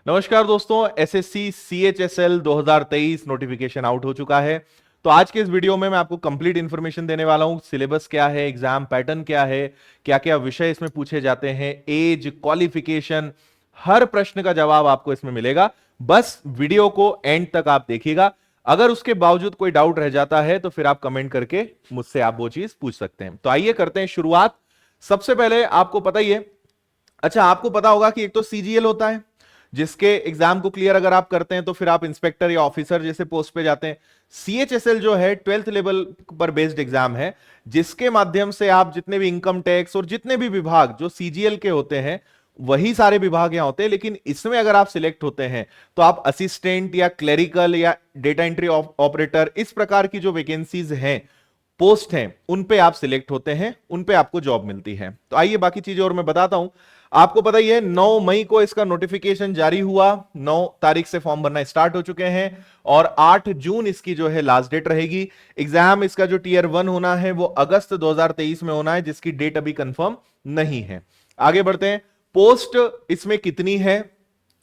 नमस्कार दोस्तों, SSC CHSL 2023 notification out हो चुका है। तो आज के इस वीडियो में मैं आपको कंप्लीट इंफॉर्मेशन देने वाला हूं। सिलेबस क्या है, एग्जाम पैटर्न क्या है, क्या क्या विषय इसमें पूछे जाते हैं, एज, क्वालिफिकेशन, हर प्रश्न का जवाब आपको इसमें मिलेगा। बस वीडियो को एंड तक आप देखिएगा। अगर उसके बावजूद कोई डाउट रह जाता है तो फिर आप कमेंट करके मुझसे आप वो चीज पूछ सकते हैं। तो आइए करते हैं शुरुआत। सबसे पहले आपको पता ही है, अच्छा आपको पता होगा कि एक तो सीजीएल होता है जिसके एग्जाम को क्लियर अगर आप करते हैं तो फिर आप इंस्पेक्टर या ऑफिसर जैसे पोस्ट पे जाते हैं। सीएचएसएल जो है 12th लेवल पर बेस्ड एग्जाम है, जिसके माध्यम से आप जितने भी इनकम टैक्स और जितने भी विभाग जो सीजीएल के होते हैं वही सारे विभाग यहां होते हैं। लेकिन इसमें अगर आप सिलेक्ट होते हैं तो आप असिस्टेंट या क्लेरिकल या डेटा एंट्री ऑपरेटर, इस प्रकार की जो वैकेंसीज हैं, पोस्ट हैं, उन पे आप सिलेक्ट होते हैं, उन पे आपको जॉब मिलती है। तो आइए बाकी चीजें और मैं बताता हूं। आपको पता ही है 9 मई को इसका नोटिफिकेशन जारी हुआ, 9 तारीख से फॉर्म भरना स्टार्ट हो चुके हैं और 8 जून इसकी जो है लास्ट डेट रहेगी। एग्जाम इसका जो टीयर 1 होना है वो अगस्त 2023 में होना है, जिसकी डेट अभी कंफर्म नहीं है। आगे बढ़ते हैं। पोस्ट इसमें कितनी है?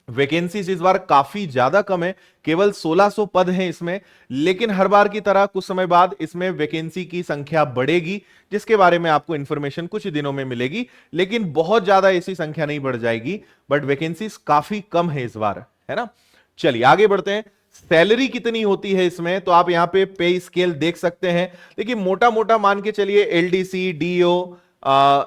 वैकेंसीज इस बार काफी ज्यादा कम है, केवल 1600 पद हैं इसमें। लेकिन हर बार की तरह कुछ समय बाद इसमें वैकेंसी की संख्या बढ़ेगी, जिसके बारे में आपको इंफॉर्मेशन कुछ दिनों में मिलेगी। लेकिन बहुत ज्यादा ऐसी संख्या नहीं बढ़ जाएगी, बट वैकेंसीज काफी कम है इस बार, है ना। चलिए आगे बढ़ते हैं। सैलरी कितनी होती है इसमें, तो आप यहां पे पे स्केल देख सकते हैं। देखिए मोटा मोटा मान के चलिए एलडीसी डीओ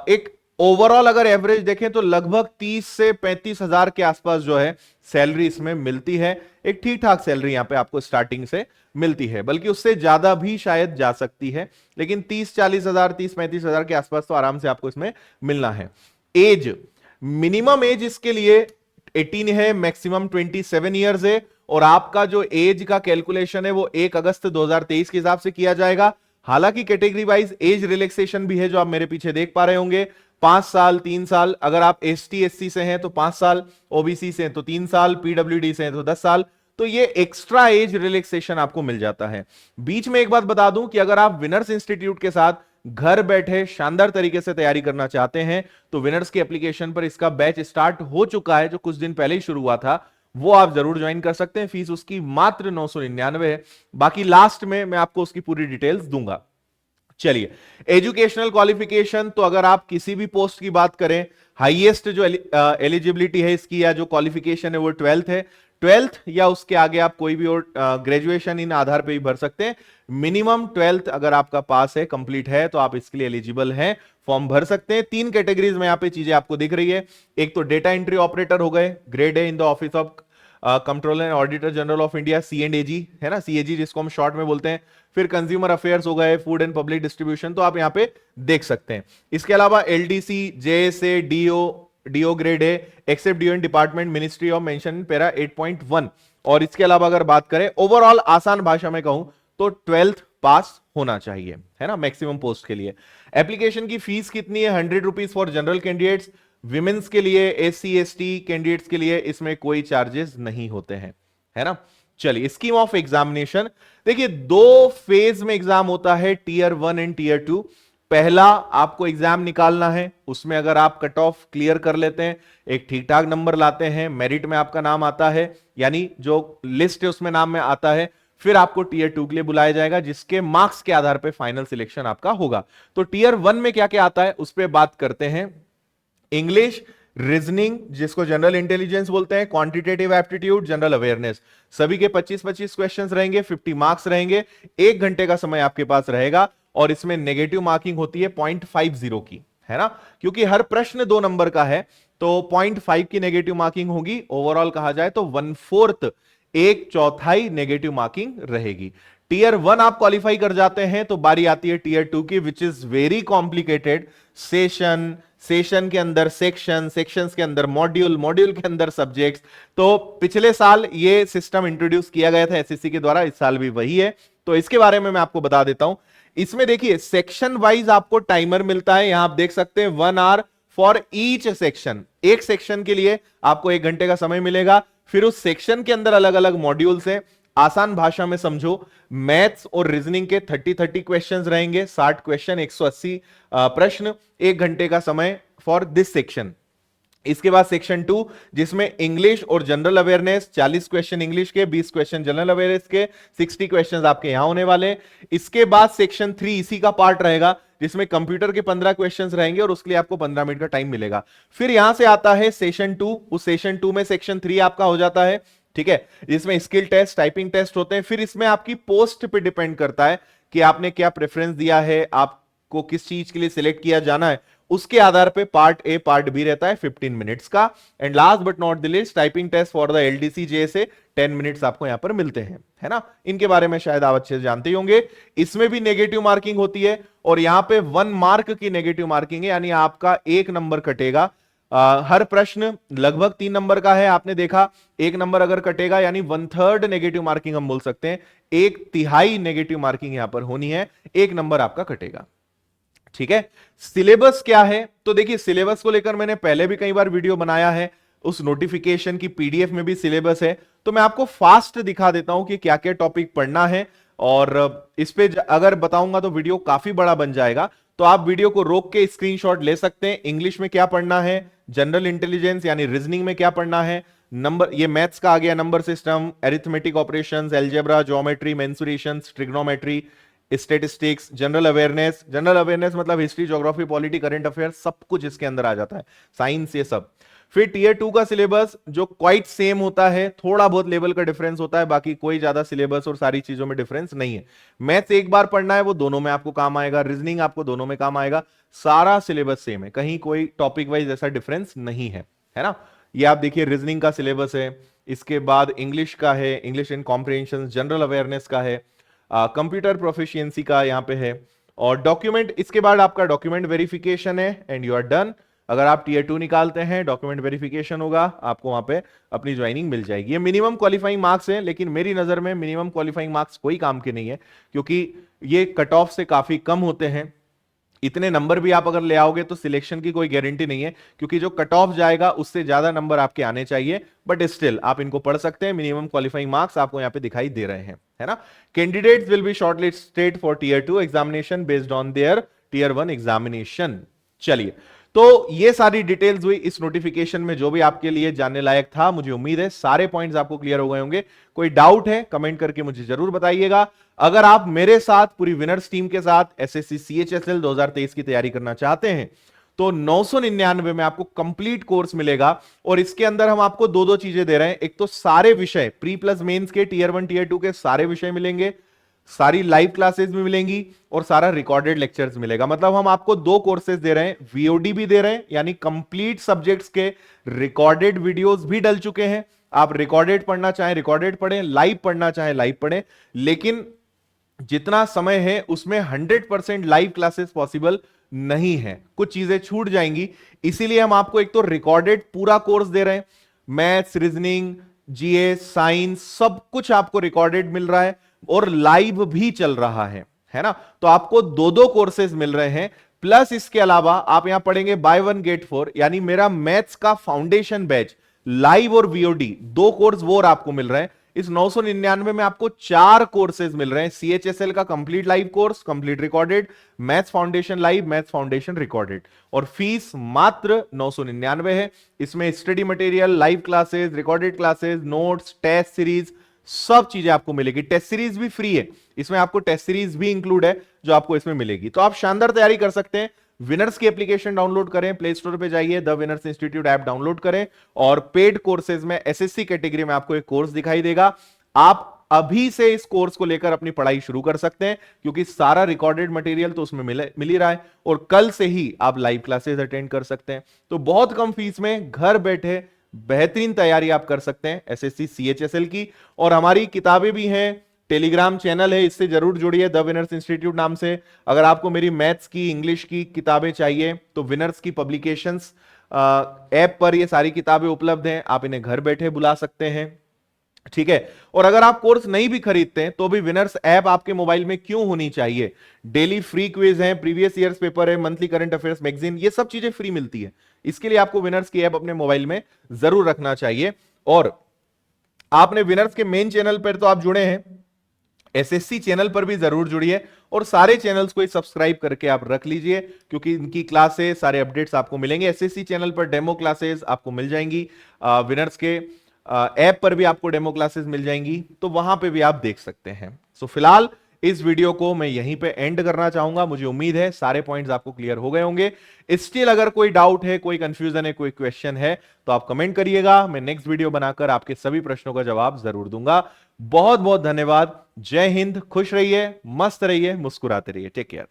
एक ओवरऑल अगर एवरेज देखें तो लगभग 30 से 35 हजार के आसपास जो है सैलरी इसमें मिलती है। एक ठीक ठाक सैलरी यहां पे आपको स्टार्टिंग से मिलती है, बल्कि उससे ज्यादा भी शायद जा सकती है, लेकिन 30-40 हजार, 30-35 हजार के आसपास तो आराम से आपको इसमें मिलना है। एज, मिनिमम एज इसके लिए 18 है, मैक्सिमम 27 ईयर्स है। और आपका जो एज का कैलकुलेशन है वो 1 अगस्त 2023 के हिसाब से किया जाएगा। हालांकि कैटेगरी वाइज एज रिलैक्सेशन भी है, जो आप मेरे पीछे देख पा रहे होंगे। 5 साल, 3 साल, अगर आप एसटी एससी से हैं तो 5 साल, ओबीसी से हैं तो 3 साल, पीडब्ल्यूडी से हैं तो 10 साल। तो ये एक्स्ट्रा एज रिलैक्सेशन आपको मिल जाता है। बीच में एक बात बता दूं कि अगर आप विनर्स इंस्टीट्यूट के साथ घर बैठे शानदार तरीके से तैयारी करना चाहते हैं तो विनर्स की एप्लीकेशन पर इसका बैच स्टार्ट हो चुका है, जो कुछ दिन पहले ही शुरू हुआ था। वो आप जरूर ज्वाइन कर सकते हैं। फीस उसकी मात्र 999 है। बाकी लास्ट में मैं आपको उसकी पूरी डिटेल्स दूंगा। चलिए, एजुकेशनल क्वालिफिकेशन, तो अगर आप किसी भी पोस्ट की बात करें, हाईएस्ट जो एलिजिबिलिटी है इसकी या जो क्वालिफिकेशन है वो 12th है। 12th या उसके आगे आप कोई भी और ग्रेजुएशन इन आधार पे भी भर सकते हैं। मिनिमम 12th अगर आपका पास है, कंप्लीट है, तो आप इसके लिए एलिजिबल हैं, फॉर्म भर सकते हैं। 3 कैटेगरीज में यहाँ पे चीजें आपको दिख रही है। एक तो डेटा एंट्री ऑपरेटर हो गए, ग्रेड है in the office of controller and auditor general of India, C and AG, है ना, सीएजी जिसको हम शॉर्ट में बोलते हैं। फिर कंज्यूमर अफेयर्स हो गए, फूड एंड पब्लिक डिस्ट्रीब्यूशन, तो आप यहां पे देख सकते हैं। इसके अलावा एलडीसी, जेएसए, डीओ ग्रेड है, except DO in department ministry of mention para 8.1। और इसके अलावा अगर बात करें ओवरऑल आसान भाषा में कहूं तो 12th पास होना चाहिए, है ना, मैक्सिमम पोस्ट के लिए। एप्लीकेशन की फीस कितनी है? 100 rupees for general candidates. Women's के लिए, एससी एसटी कैंडिडेट्स के लिए इसमें कोई चार्जेस नहीं होते हैं, है ना। चलिए, स्कीम ऑफ एग्जामिनेशन देखिए, 2 फेज में एग्जाम होता है, टीयर 1 एंड टीयर 2। पहला आपको एग्जाम निकालना है, उसमें अगर आप कट ऑफ क्लियर कर लेते हैं, एक ठीक ठाक नंबर लाते हैं, मेरिट में आपका नाम आता है, यानी जो लिस्ट है उसमें नाम में आता है, फिर आपको टीयर 2 के लिए बुलाया जाएगा, जिसके मार्क्स के आधार पर फाइनल सिलेक्शन आपका होगा। तो टीयर 1 में क्या क्या आता है उस पर बात करते हैं। इंग्लिश, रीजनिंग जिसको जनरल इंटेलिजेंस बोलते हैं, क्वांटिटेटिव एप्टीट्यूड, जनरल अवेयरनेस, सभी के 25-25 क्वेश्चंस रहेंगे, 50 मार्क्स रहेंगे। 1 घंटे का समय आपके पास रहेगा और इसमें नेगेटिव मार्किंग होती है 0.50 की, है ना, क्योंकि हर प्रश्न 2 नंबर का है तो 0.5 की नेगेटिव मार्किंग होगी। ओवरऑल कहा जाए तो 1/4, 1/4 नेगेटिव मार्किंग रहेगी। टीयर 1 आप क्वालिफाई कर जाते हैं तो बारी आती है टीयर 2 की, which is very complicated. Session के अंदर सेक्शन, सेक्शंस के अंदर मॉड्यूल, मॉड्यूल के अंदर सब्जेक्ट्स। तो पिछले साल ये सिस्टम इंट्रोड्यूस किया गया था एसएससी के द्वारा, इस साल भी वही है। तो इसके बारे में मैं आपको बता देता हूं। इसमें देखिए सेक्शन वाइज आपको टाइमर मिलता है, यहां आप देख सकते हैं 1 आवर फॉर ईच सेक्शन। एक सेक्शन के लिए आपको 1 घंटे का समय मिलेगा। फिर उस सेक्शन के अंदर अलग अलग मॉड्यूल्स हैं। आसान भाषा में समझो, मैथ्स और रीजनिंग के 30-30 क्वेश्चंस रहेंगे, 60 क्वेश्चन, 180 प्रश्न, 1 घंटे का समय फॉर दिस सेक्शन। इसके बाद सेक्शन 2 जिसमें इंग्लिश और जनरल अवेयरनेस, 40 क्वेश्चन इंग्लिश के, 20 क्वेश्चन जनरल अवेयरनेस के, 60 क्वेश्चंस आपके यहां होने वाले। इसके बाद सेक्शन 3 इसी का पार्ट रहेगा जिसमें कंप्यूटर के 15 क्वेश्चंस रहेंगे और उसके लिए आपको 15 मिनट का टाइम मिलेगा। फिर यहां से आता है सेशन 2, उस सेशन 2 में सेक्शन 3 आपका हो जाता है, ठीक है, जिसमें स्किल टेस्ट, टाइपिंग टेस्ट होते हैं। फिर इसमें आपकी पोस्ट पे डिपेंड करता है कि आपने क्या प्रेफरेंस दिया है, आपको किस चीज के लिए सिलेक्ट किया जाना है, उसके आधार पे पार्ट ए पार्ट बी रहता है 15 मिनट्स का। And last but not the least typing test for the LDC जे से 10 मिनट्स आपको यहां पर मिलते हैं, है ना। इनके बारे में शायद आप अच्छे से जानते ही होंगे। इसमें भी नेगेटिव मार्किंग होती है और यहां पे 1 मार्क की नेगेटिव मार्किंग है, यानी आपका 1 नंबर कटेगा। हर प्रश्न लगभग 3 नंबर का है, आपने देखा 1 नंबर अगर कटेगा यानी 1/3 नेगेटिव मार्किंग हम बोल सकते हैं, 1/3 नेगेटिव मार्किंग यहां पर होनी है, 1 नंबर आपका कटेगा, ठीक है। सिलेबस क्या है, तो देखिए सिलेबस को लेकर मैंने पहले भी कई बार वीडियो बनाया है, उस नोटिफिकेशन की पीडीएफ में भी सिलेबस है, तो मैं आपको फास्ट दिखा देता हूं कि क्या क्या टॉपिक पढ़ना है। और इस पे अगर बताऊंगा तो वीडियो काफी बड़ा बन जाएगा, तो आप वीडियो को रोक के स्क्रीनशॉट ले सकते हैं। इंग्लिश में क्या पढ़ना है, जनरल इंटेलिजेंस यानी रीजनिंग में क्या पढ़ना है, नंबर, ये मैथ्स का आ गया, number system, arithmetic operations, algebra, geometry, mensurations, trigonometry, statistics, general awareness, general awareness मतलब history, geography, polity, current affair, सब कुछ इसके अंदर आ जाता है, साइंस, ये सब। फिर टीयर 2 का सिलेबस जो क्वाइट सेम होता है, थोड़ा बहुत लेवल का डिफरेंस होता है, बाकी कोई ज्यादा सिलेबस और सारी चीजों में डिफरेंस नहीं है। मैथ्स एक बार पढ़ना है, वो दोनों में आपको काम आएगा, रीजनिंग आपको दोनों में काम आएगा, सारा सिलेबस सेम है, कहीं कोई टॉपिक वाइज ऐसा डिफरेंस नहीं है ना। ये आप देखिए रीजनिंग का सिलेबस है, इसके बाद इंग्लिश का है, English in comprehension, general awareness का है, कंप्यूटर प्रोफिशिएंसी का यहां पे है, और डॉक्यूमेंट, इसके बाद आपका डॉक्यूमेंट वेरिफिकेशन है एंड यू आर डन। अगर आप टीयर 2 निकालते हैं, डॉक्यूमेंट वेरिफिकेशन होगा, आपको वहां पे अपनी ज्वाइनिंग मिल जाएगी। ये मिनिमम क्वालिफाइंग मार्क्स है, लेकिन मेरी नजर में मिनिमम क्वालिफाइंग मार्क्स कोई काम के नहीं है, क्योंकि ये कट ऑफ से काफी कम होते हैं। इतने नंबर भी आप अगर ले आओगे तो सिलेक्शन की कोई गारंटी नहीं है, क्योंकि जो कट ऑफ जाएगा उससे ज्यादा नंबर आपके आने चाहिए, बट स्टिल आप इनको पढ़ सकते हैं। मिनिमम क्वालिफाइंग मार्क्स आपको यहां पे दिखाई दे रहे हैं, है ना। Candidates will be shortlisted for tier 2 examination based on their tier 1 examination. चलिए, तो ये सारी डिटेल्स हुई इस नोटिफिकेशन में, जो भी आपके लिए जानने लायक था। मुझे उम्मीद है सारे पॉइंट्स आपको क्लियर हो गए होंगे। कोई डाउट है कमेंट करके मुझे जरूर बताइएगा। अगर आप मेरे साथ पूरी विनर्स टीम के साथ एसएससी सीएचएसएल 2023 की तैयारी करना चाहते हैं तो 999 में आपको कंप्लीट कोर्स मिलेगा, और इसके अंदर हम आपको दो दो चीजें दे रहे हैं। एक तो सारे विषय प्री प्लस मेंस के टीयर 1 टीयर 2 के सारे विषय मिलेंगे, सारी लाइव क्लासेस भी मिलेंगी, और सारा रिकॉर्डेड लेक्चर्स मिलेगा। मतलब हम आपको 2 कोर्सेज दे रहे हैं, वीओडी भी दे रहे हैं, यानी कंप्लीट सब्जेक्ट्स के रिकॉर्डेड वीडियोस भी डल चुके हैं। आप रिकॉर्डेड पढ़ना चाहें रिकॉर्डेड पढ़ें, लाइव पढ़ना चाहें लाइव पढ़ें, लेकिन जितना समय है उसमें 100% लाइव क्लासेस पॉसिबल नहीं है, कुछ चीजें छूट जाएंगी। इसीलिए हम आपको एक तो रिकॉर्डेड पूरा कोर्स दे रहे हैं, मैथ्स, रीजनिंग, जीएस, साइंस, सब कुछ आपको रिकॉर्डेड मिल रहा है, और लाइव भी चल रहा है ना। तो आपको 2-2 कोर्सेज मिल रहे हैं। प्लस इसके अलावा आप यहां पढ़ेंगे बाय 1 गेट 4, यानी मेरा मैथ्स का फाउंडेशन बैच लाइव और वीओडी 2 कोर्स वो और आपको मिल रहे हैं। इस 999 में आपको 4 कोर्सेज मिल रहे हैं। सीएचएसएल का complete live course, complete recorded, maths foundation live, maths foundation recorded, और फीस मात्र 999 है। इसमें study material, live classes, recorded classes, notes, test series, सब चीजें आपको मिलेगी। टेस्ट सीरीज भी फ्री है, इसमें आपको टेस्ट सीरीज भी इंक्लूड है जो आपको इसमें मिलेगी। तो आप शानदार तैयारी कर सकते हैं। विनर्स की एप्लीकेशन डाउनलोड करें, प्ले स्टोर पे जाइए, the winners institute app download करें, और पेड कोर्सेज में एसएससी कैटेगरी में आपको एक कोर्स दिखाई देगा। आप अभी से इस कोर्स को लेकर अपनी पढ़ाई शुरू कर सकते हैं, क्योंकि सारा रिकॉर्डेड मटेरियल तो उसमें मिल ही रहा है, और कल से ही आप लाइव क्लासेस अटेंड कर सकते हैं। तो बहुत कम फीस में घर बैठे बेहतरीन तैयारी आप कर सकते हैं एसएससी सीएचएसएल की। और हमारी किताबें भी हैं, टेलीग्राम चैनल है, इससे जरूर जुड़िए, द विनर्स इंस्टीट्यूट नाम से। अगर आपको मेरी मैथ्स की, इंग्लिश की किताबें चाहिए तो विनर्स की पब्लिकेशंस ऐप पर ये सारी किताबें उपलब्ध हैं, आप इन्हें घर बैठे बुला सकते हैं, ठीक है। और अगर आप कोर्स नहीं भी खरीदते हैं तो भी विनर्स ऐप आपके मोबाइल में क्यों होनी चाहिए। डेली फ्री क्विज है, प्रीवियस ईयर्स पेपर है, मंथली करंट अफेयर्स मैगजीन, ये सब चीजें फ्री मिलती है। इसके लिए आपको विनर्स की ऐप अपने मोबाइल में जरूर रखना चाहिए। और आपने विनर्स के मेन चैनल पर तो आप जुड़े हैं, एसएससी चैनल पर भी जरूर जुड़िए और सारे चैनल्स को सब्सक्राइब करके आप रख लीजिए, क्योंकि इनकी क्लासेस सारे अपडेट्स आपको मिलेंगे। एसएससी चैनल पर डेमो क्लासेस आपको मिल जाएंगी, विनर्स के ऐप पर भी आपको डेमो क्लासेस मिल जाएंगी, तो वहां पे भी आप देख सकते हैं। सो फिलहाल इस वीडियो को मैं यहीं पे एंड करना चाहूंगा। मुझे उम्मीद है सारे पॉइंट्स आपको क्लियर हो गए होंगे। स्टिल अगर कोई डाउट है, कोई कंफ्यूजन है, कोई क्वेश्चन है, तो आप कमेंट करिएगा। मैं नेक्स्ट वीडियो बनाकर आपके सभी प्रश्नों का जवाब जरूर दूंगा। बहुत बहुत धन्यवाद। जय हिंद, खुश रहिए, मस्त रहिए, मुस्कुराते रहिए। Take care.